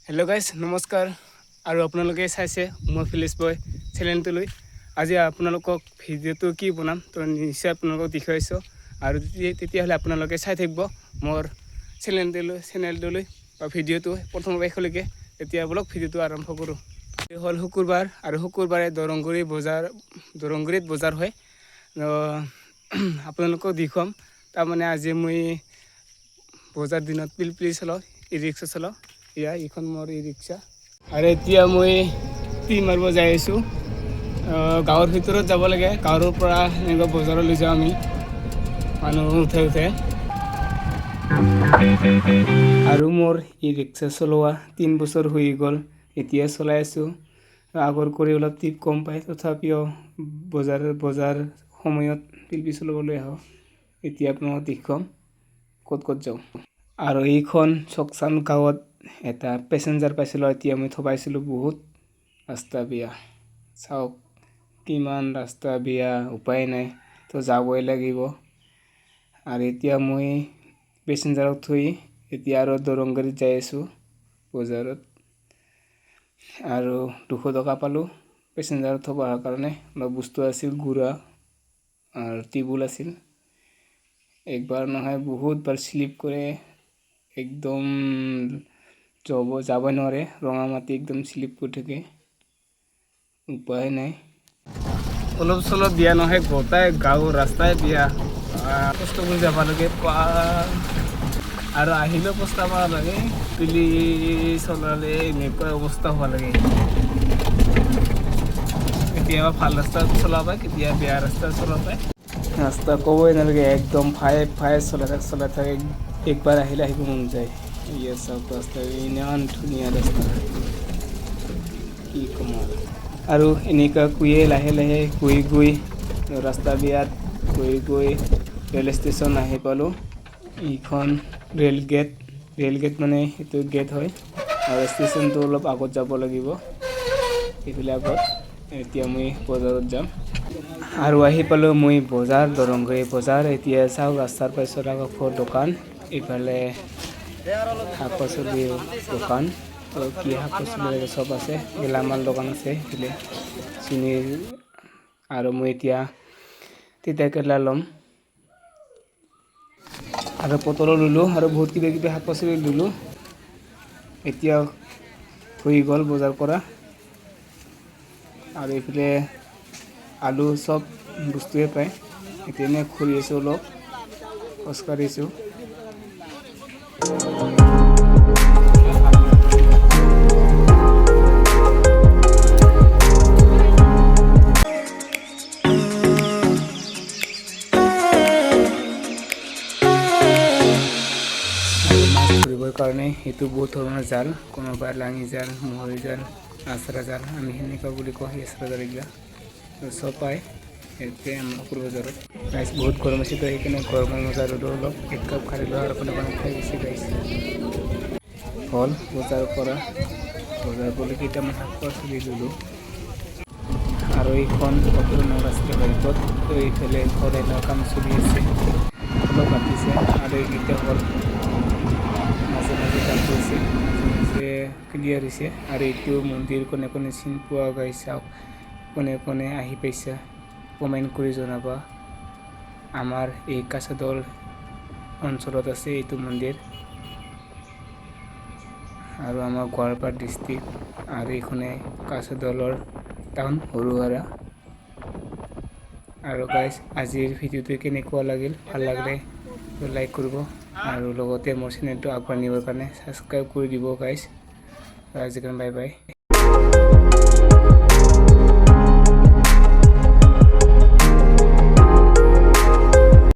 Hello' guys নমস্কাৰ আৰু আপোনালোকে চাইছে মই ফিলিছ বয় চেনেলটোলৈ আজি আপোনালোকক ভিডিঅ'টো কি বনাম তো নিশ্চয় আপোনালোকক দেখুৱাইছোঁ আৰু তেতিয়াহ'লে আপোনালোকে চাই থাকিব মোৰ চেনেলটোলৈ বা ভিডিঅ'টো প্ৰথমৰ শেষলৈকে তেতিয়া বলক ভিডিঅ'টো আৰম্ভ কৰোঁ। হ'ল শুকুৰবাৰ আৰু শুকুৰবাৰে দৰংগুৰিত বজাৰ হয়। আপোনালোকক দেখুৱাম তাৰমানে আজি মই বজাৰ দিনত পিলপিলি চলাওঁ ই ৰিক্সা চলাওঁ। এইখন মোৰ ই ৰিক্সা আৰু এতিয়া মই টি মাৰিব যাই আছোঁ। গাঁৱৰ ভিতৰত যাব লাগে, গাঁৱৰ পৰা এনেকুৱা বজাৰলৈ যাওঁ আমি মানুহ উঠে আৰু মোৰ ই ৰিক্সা চলোৱা 3 বছৰ হৈ গ'ল, এতিয়া চলাই আছোঁ। আগৰ কৰি অলপ টিপ কম পায়, তথাপিও বজাৰ সময়ত পিলপি চলাবলৈ আহোঁ। এতিয়া আপোনালোকক দেখুৱাম ক'ত যাওঁ। আৰু এইখন চকচান গাঁৱত এটা পেচেঞ্জাৰ পাইছিলোঁ, এতিয়া মই থবাইছিলোঁ। বহুত ৰাস্তা বেয়া, চাওক কিমান ৰাস্তা বেয়া, উপায় নাই তো যাবই লাগিব। আৰু এতিয়া মই পেচেঞ্জাৰক থৈ এতিয়া আৰু দৰংগুৰিত যাই আছোঁ বজাৰত। আৰু 200 টকা পালোঁ পেচেঞ্জাৰত থব অহাৰ কাৰণে। অলপ বস্তু আছিল, গুড়া আৰু টেবুল আছিল। একবাৰ নহয় বহুতবাৰ শ্লিপ কৰে, একদম যাবই নোৱাৰে, ৰঙা মাটি একদম শ্লিপ কৰি থাকে, উপায় নাই। অলপ চলপ বিয়া নহয়, গোটাই গাঁৱৰ ৰাস্তাই বিয়া, কষ্ট কৰি যাব লাগে আৰু আহিলেও কষ্ট পাব লাগে। পিলি চলালে এনেকুৱা অৱস্থা হ'ব লাগে, কেতিয়াবা ভাল ৰাস্তাত চলাব পায়, কেতিয়াবা বেয়া ৰাস্তাত চলাব পায়। ৰাস্তা ক'বই নালাগে, একদম ফাই চলাই থাকে। একবাৰ আহিব মন যায়। ইয়াৰ চাওক ৰাস্তা ইমান ধুনীয়া ৰাস্তা, কি ক'ম আৰু এনেকুৱা কৈয়ে লাহে গৈ ৰাস্তা বিয়াত গৈ ৰেল ষ্টেচন আহি পালোঁ। এইখন ৰেল গেট মানে সেইটো গেট হয় আৰু ষ্টেচনটো অলপ আগত যাব লাগিব, এইফালে আগত। এতিয়া মই বজাৰত যাম আৰু আহি পালোঁ মই বজাৰ, দৰংগুৰি বজাৰ। এতিয়া চাওক ৰাস্তাৰ পাছত আকৌ দোকান, এইফালে শাক পাচলিৰ দোকান, কি শাক পাচলি চব আছে, গেলামাল দোকান আছে এইফালে চিনিৰ। আৰু মই এতিয়া তিতাকেৰেলা ল'ম আৰু পটলো ল'লোঁ আৰু বহুত কিবা শাক পাচলি ল'লোঁ। এতিয়া হৈ গ'ল বজাৰ কৰা। আৰু এইফালে আলু চব বস্তুৱে পায়। এতিয়া এনে ঘূৰি আছোঁ, অলপ খোজকাঢ়িছোঁ। মাছ ধৰিবৰ কাৰণে সেইটো বহুত ধৰণৰ জাল, কোনোবাই লাঙি জাল, মহৰি জাল, আচৰা জাল, আমি সেনেকুৱা বুলি কওঁ সেই আচৰা জাল এইবিলাক চব পায় ইয়াতে আমাৰ বজাৰত। গাইছ বহুত গৰম আছে, তো সেইকাৰণে গৰমৰ মজা ল'লোঁ অলপ, 1 কাপ খাই দিলোঁ আৰু কোনোবা খাই গৈছে। গাইছ হ'ল বজাৰৰ পৰা, বজাৰ কৰি কেইটামান শাক পাচলি ল'লোঁ আৰু এইখন পটল ৰাস্তা বাইকত। তো এইফালে ঘৰে কাম চলি আছে, অলপ কাটিছে আৰু এইকেইটা হ'ল মাজে কাম কৰিছে, মাজে ক্লিয়াৰ হৈছে। আৰু এইটো মন্দিৰ কোনে চিনি পোৱা গাইছ, চাওক কোনে আহি পাইছা কমেণ্ট কৰি জনাবা। আমাৰ এই কাছাদল অঞ্চলত আছে এইটো মন্দিৰ আৰু আমাৰ গোৱালপাৰা ডিষ্ট্ৰিক্ট, আৰু এইখনে কাছাদলৰ টাউন সৰুহাৰা। আৰু গাইজ আজিৰ ভিডিঅ'টো কেনেকুৱা লাগিল, ভাল লাগিলে লাইক কৰিব আৰু লগতে মোৰ চেনেলটো আগবাঢ়ি নিবৰ কাৰণে ছাবস্ক্ৰাইব কৰি দিব গাইজ। আজিকাৰণে bye bye.